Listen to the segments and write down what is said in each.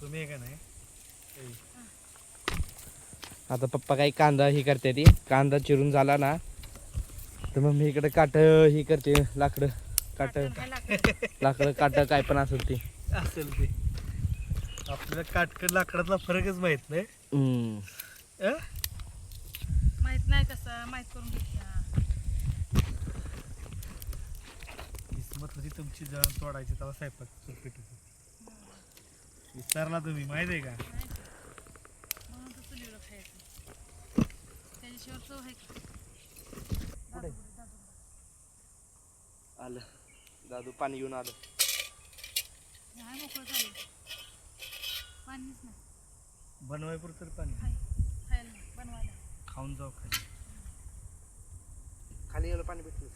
तुम्ही का नाही आता पप्पा काही कांदा ही करते ती कांदा चिरून झाला ना तर मग मी इकडे काट ही करते लाकडं काट लाकडं काट काय पण असेल ती असेल ते आपल्याला काटकड लाकडातला फरकच माहित नाही माहित नाही कसं माहित करून घेतला किस्मत होती तुमची जळण तोडायची तेव्हा स्वयंपाक सुटपीट विचारला तुम्ही माहित आहे का म्हणून तर चुलीवर खायचं त्याच्याशिवाय चव आहे का आलं दादू पाणी घेऊन आलं नाही मोकळं झालं पाणीच नाही बनवायपुरतं तर पाणी खायला नाही बनवायला खाऊन जाऊ खाली खाली गेलं पाणी भेटलं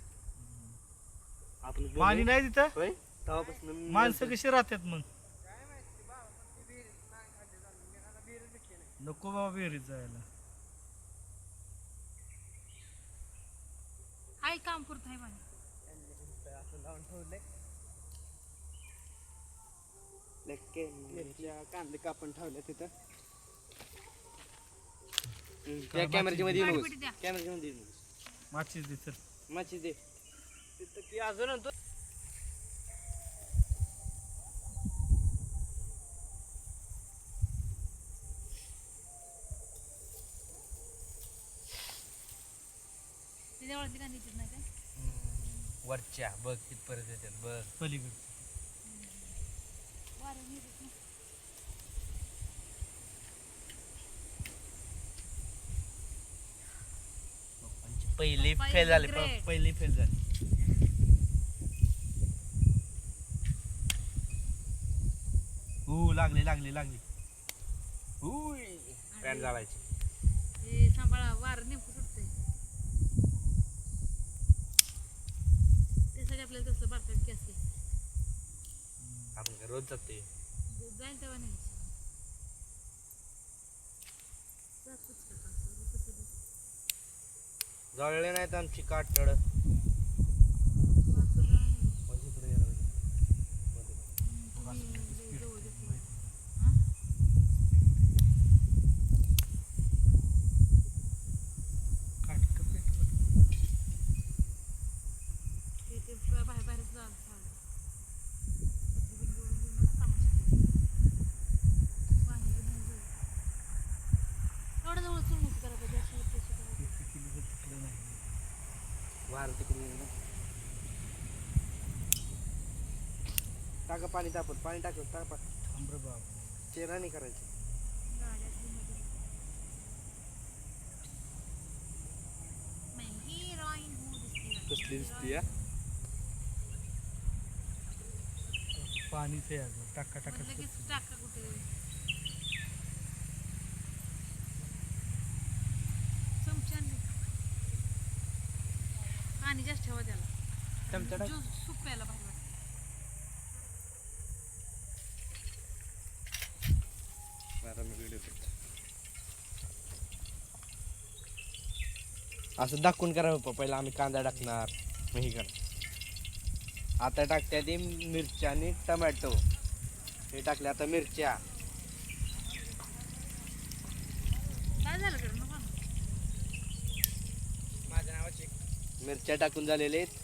आपण पाणी नाही तिथं होय तेव्हापासून माणसं कशी राहतात मग नको बाबा विहिरीत जायला आई काम पुरत आहे पाणी कांदे कापून ठेवले तिथं त्या कॅमेऱ्याच्या मध्ये येऊ पाणीपुरी द्या. कॅमेऱ्याच्या मध्ये येऊ माचीस दे चल माची दे तिथं ती अजून आणतो त्याच्यावरती कांदी देत नाही काय वरच्या बघ तिथपर्यंत येतात बघ पलीकडे वारं नाही देत ना पहिली फेल झाली Great. पहिली फेल झाली लागली लागली लागली पॅन्ट घालायची हे सांभाळा वारं नेमकं सुटतंय त्यासाठी आपल्याला तसलं बारकाट की असते आपण काय रोज जाते जाईल तेव्हा नाही जातोच का असं कसं बस जळले नाहीत आमची काटड वाचलं नाही तुम्ही लय जवळ घेतलं. हां? काटकं पेटलं ते बाहेर बाहेरच जा एवढं जवळ चूल नको करा पाहिजे अशी तशी करा किती किलो तिकडं नाही वार तिकडून येईल ना. टाका पाणी तापत पाणी टाकत तापा थांब रे बाबा चेहरा नाही करायचं गाड्यातली मध्ये मैं हिरोईन हूँ दिसती कसली दिसती या पाणीच आहे अगं टाका टाका लगेच टाका कुठे चमच्याने पाणी जास्त ठेवा चमचा त्याला टाक. ज्यूस सूप प्यायला भारी वाटतं. असं दाखवून करा पप्पा पहिला आम्ही कांदा टाकणार मग हे करा आता टाकते ती मिरच्या आणि टमॅटो हे टाकले आता मिरच्या काय झालं कर नको ना. माझ्या नावाची मिरच्या टाकून झालेले आहेत.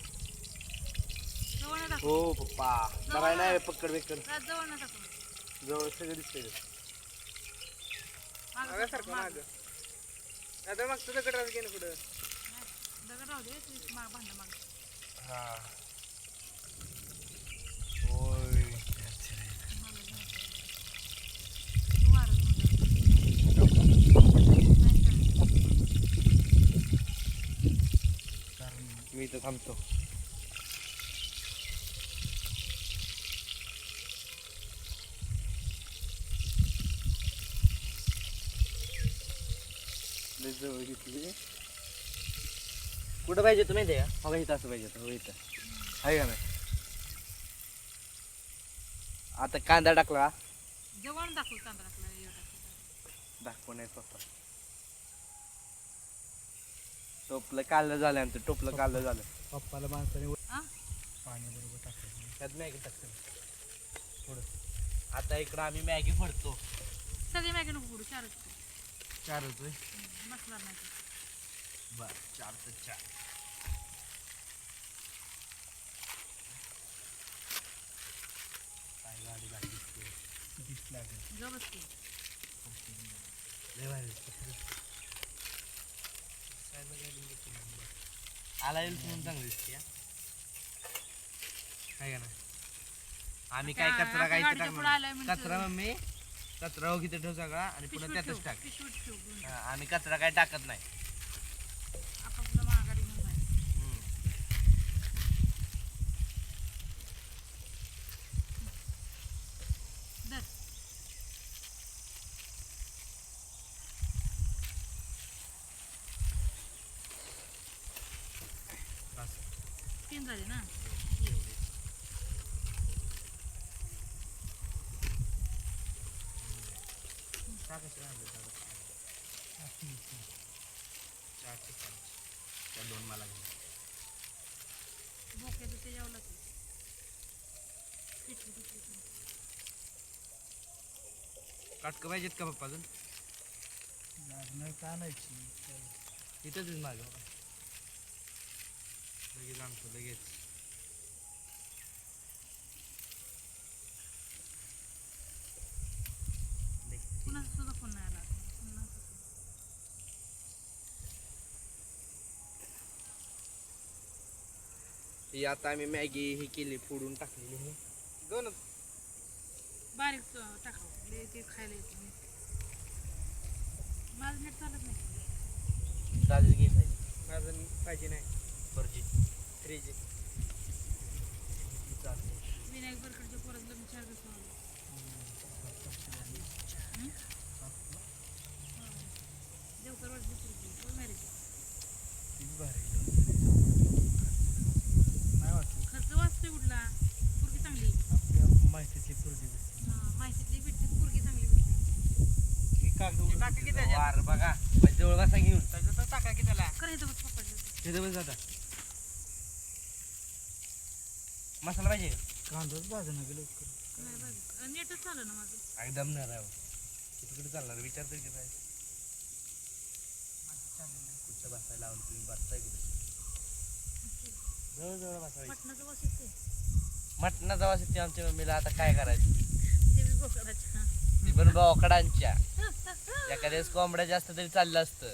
जवळ ना टाकू हो पप्पा कराय नाही पकड बेकड जवळ ना टाकू जवळ सगळं दिसतंय मागं सारखं मागं. माग आता मग तुझं कडे गेलं पुढं नाही, दगड राहू दे ती भांडं माग हा होय मी इथं थांबतो जवळ घेतली कुठं पाहिजे तुम्ही द्या बघा इथं असं पाहिजे हो इथं आहे का नाही आता कांदा टाकला जवळ दाखव कांदा टाकला एवढा दाखवून आहे स्वतः टोपलं काढलं झालं आमचं टोपलं काढलं झालं पप्पाला माणसाने हा पाणी बरोबर टाकायचं त्यात नाही टाकतं थोडं आता इकडं आम्ही मॅगी फोडतो. सगळी मॅगी नको फोडू, चारच फोड. 4 होतोय. बसणार नाही ते. बर 4 तर 4. काय गाडी लागली जा बस की. आला येईल म्हणून चांगली दिसते हा. काय का नाही आम्ही काय आता कचरा काय गाडीच्या पुढं आलोय म्हणजे कचरा मम्मी कचरा हो किती ठेव सगळा आणि पुन्हा पिशवीत त्यातच ठेव, टाक. पिशवीत ठेव घेऊन. हा, आम्ही कचरा काय टाकत नाही. आपापलं महागाडी घेऊन जायचं. धर. बस. 3 झाले ना. त्या 2 मला घे. भोक्याचं ते जेवलं की. पिशवी पिशवी ठेव. काटकं पाहिजेत का पप्पा अजून लागणार का आणायची इथंच मागे लगेच आणतो लगेच. कुणाचा सुद्धा फोन नाही आला. कुणाचा फोन. ही आता आम्ही मॅगी ही केली फोडून टाकलेली आहे. दोनच बारीक टाकावं. लय ते खायला येत नाही. माझं नीट चालत नाही. दादीच घे पाहिजे माझं पाहिजे नाही 4G 3G चालते. विनायक बरकडच्या पोराचं लग्न 4 दिवस झालं. देवकर वाटत दुसरी मॅरेज. नाही वाटत खर्च वाचतोय कुठला. पोरगी चांगली. आपल्या माहितीची पूर्वी माहितीतली भेटते पोरगी चांगली भेटते. वार बघा म्हणजे जवळ बसा घेऊन टाका की त्याला खरं इथं बस पकडलं. तिथं बस आता मसाला पाहिजे कांदाच भाजणं गेलो नाही बघ नेटच चालू ना माझं. एकदम नाही राव कुठे चालणार विचारतो की काय कुठं बसायला लावून तुम्ही बसताय कुठे जवळ बसायचं मटणाचं वास येते. मटणाचा वास येते आमच्या मम्मीला. आता काय करायचं ते बी बोकडाच्या. ते पण बोकडांच्या एखाद्याच कोंबड्या जास्त तरी चाललं असतं.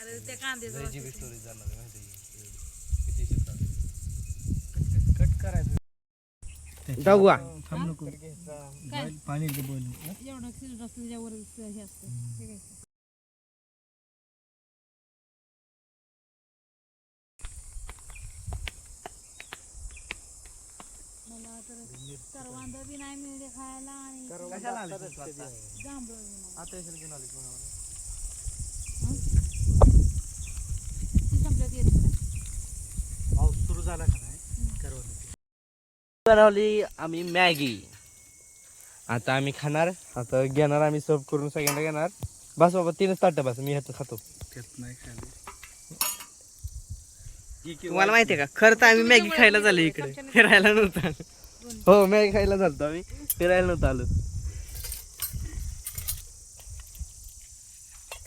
अरे त्या कांद्याचं वास येते. स्टोरी जाणार माहिती किती शिकतात कट करायचं जाऊया. थांब नको काय? पाणी बोल एवढं सिलेंडर असतं त्याच्यावर हे असतं. हे काय? मला तर करवंद बी नाही मिळते खायला आणि कशाला आले जांभळं बी नाही. आता येशील घेऊन आले कोणाला ती संपल्यात येते का? पाऊस सुरू झाला का नाही करवंद बनवली आम्ही मॅगी. आता आम्ही खाणार. आता घेणार आम्ही सर्व करून सगळ्यांना घेणार. बस बाबा 3च ताटं बस मी ह्याचं खातो. त्यात नाही खाली तुम्हाला माहितीये का खरं तर आम्ही मॅगी खायला झालो इकडे फिरायला नव्हतं. हो मॅगी खायला झालतो आम्ही फिरायला नव्हतं आलो.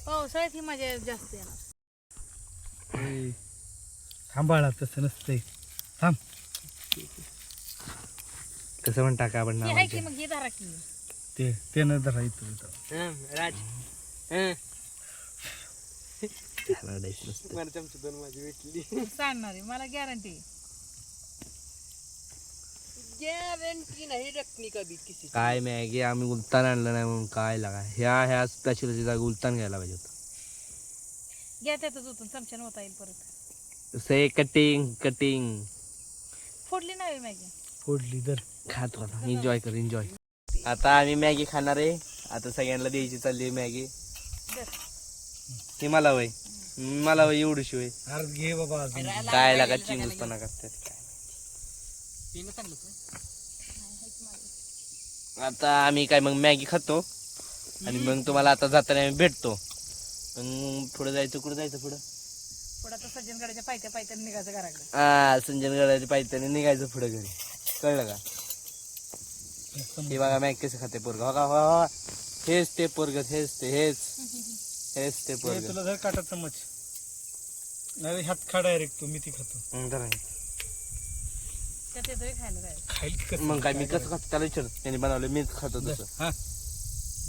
पावसाळ्यात ही मजा जास्त येणार. थांबाळा तसं नसतंय थांब कसं म्हणता का आपण ती आहे की मग हे धरा की. ते न धरा इथं राज सांगणार आहे मला गॅरंटी. गॅरंटी नाही रखनी कभी किसी. काय मॅगी आम्ही उलतान आणलं नाही म्हणून काय लागा ह्या स्पेशलची जागा उलतान घ्यायला पाहिजे होतं. घ्या त्यातच होतं चमच्यानं होता येईल परत. तसं कटिंग फोडली नाही मॅगी. फोडली तर खातो आता एन्जॉय कर एन्जॉय. आता आम्ही मॅगी खाणार आहे. आता सगळ्यांना द्यायची चालली मॅगी. हे मला वय एवढीशी वय अर्ज घे बाबा अजून काय लागा चिंगूसपणा करतात काय. आता आम्ही काय मग मॅगी खातो आणि मग तुम्हाला आता जाताना आम्ही भेटतो. मग पुढे जायचं कुठं जायचं पुढं आता सज्जनगडाच्या पायथ्या निघायचं घराकडे. संजनगडाच्या पायथ्याने निघायचं पुढे घरी कळलं का. हे बघा मॅग कसं खाते पोरग हो का हो हेच ते पोरग हेच ते पोरग तुला जर काटा चमच नाही हात खा डायरेक्ट तू मी ती खातो त्यात येतोय खायला काय खाईल कसं मग काय मी कसं खातो त्याला विचार त्यांनी बनवलं मीच खातो तसं हा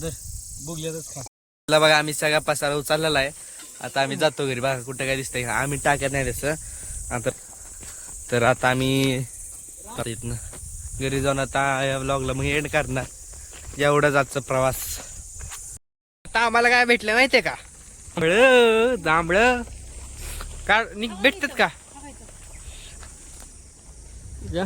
दर बुगल्यातच खा मला बघा आम्ही सगळा पसारा उचललेला आहे आता आम्ही जातो घरी बघा कुठं काय दिसतंय आम्ही टाकत नाही तसं आता तर आता आम्ही इथनं घरी जाऊन आता या व्लॉगला मग एंड करणार एवढाच आजचा प्रवास आता आम्हाला काय भेटलं माहितीये का जांभळं का भेटतात का या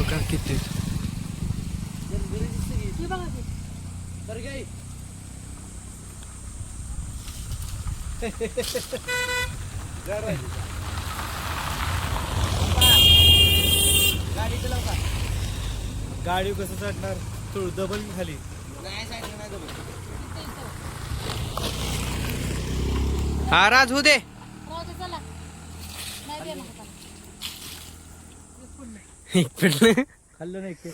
का किती हे बघा की. गाडी कसं चढणार तू डबल खाली हा राज होऊ दे राहू दे, चला नाही दे नका चला. हे पुढलं. एक मिनिट खाल्लं नाही ते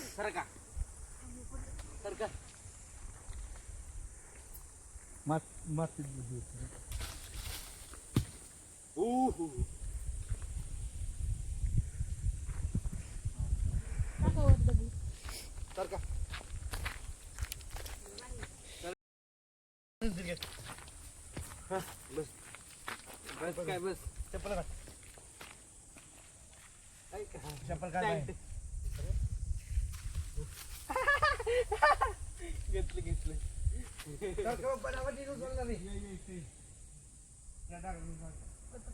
मातीत बुद्धी होती. टाका वर डबी. काय बस चप्पल काढ. चप्पल काढ बाहेर. घेतलं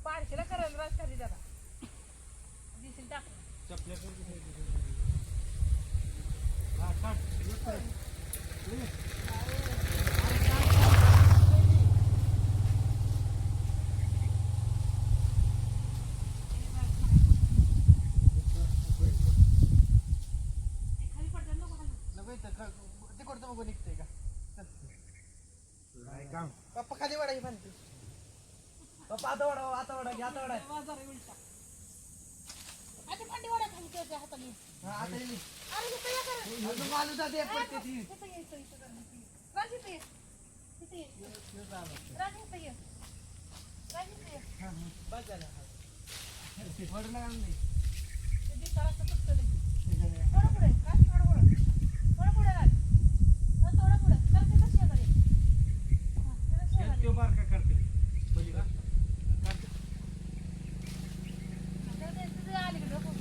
पारशीला करायला राजकारणी जरा दिसेल टाक. खाली पडतात नको खाली. पप्पा खाली वाढायची म्हणते पप्पा आता वाढा घ्या आता वाढा वाजार आहे उलटा. आता भांडी वाढा खाली त्याच्या हाताने. आता येईल. अरे इथं ये करा. अजून माणूस जाते पडते ती. इथं ये, इथं करा. राज इथं ये. इथं ये. राज इथं ये. राज इथं ये. बस झालं. वडलं का नाही? ते दिसायला असं तुटतं लगेच. थोडं पुढे. राज थोडं पुढं. थोडं पुढे राज. थोडं पुढे. चल तिथं शेजारी. हा, तिथं शेजारी. तो बारका करते बोली का तिथं अलीकडे बघ.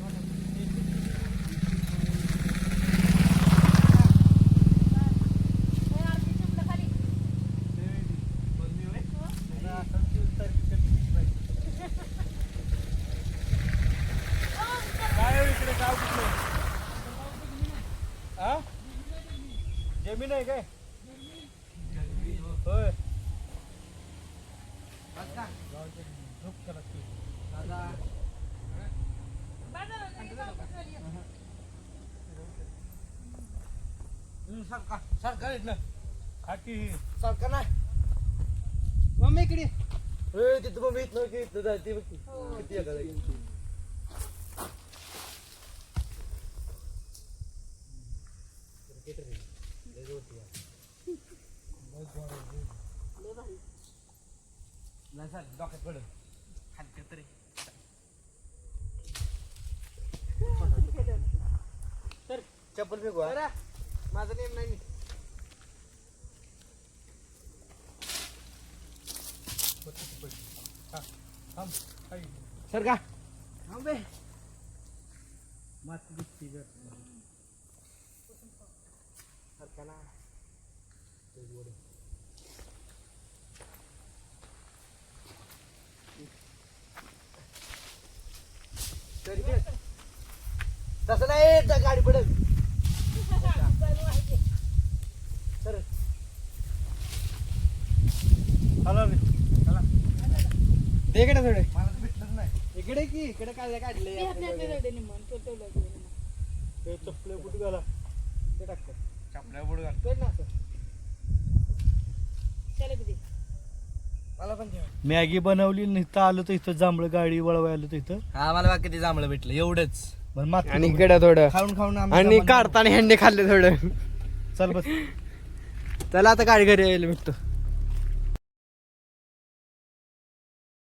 हे आरती चिमलं खाली. काय इकडे गाव कुठलं हा जमीन आहे काय होय झोप करा तू. बाजारात नाही जाऊ कसं ये. सरकार येत ना खाकी सरकार नाही मम्मी इकडे तिथं मम्मी इथं की इथं जाते बघ किती आहे का? नाही सर डोक्यात पडत हलक्यात तरी सर चप्पल फेकू माझा नेम नाही सर का माती दिसती ग तसं नाही त्या गाडी पडत सर हॅलो ते इकडे थोडे मला तर भेटलंच नाही इकडे की इकडे काय काढले ते आपल्या आपल्या निमन तो तेवढं ते चप्पल कुठे गेला ते टाकतो चपल्या बुड घाल. त्याला बी दे. मला पण ठेवा. मॅगी बनवली नुसतं आलो तर इथं जांभळं गाडी वळवाय आलो तर इथं हा मला बाकी किती जांभळं भेटलं एवढंच. पण मात्र आणि इकडं थोडं खाऊन खाऊन आम्ही आणि जमाना- काढताना ह्यांनी खाल्लं थोडं. चल बस. चला आता गाडी घरी यायला भेटतो.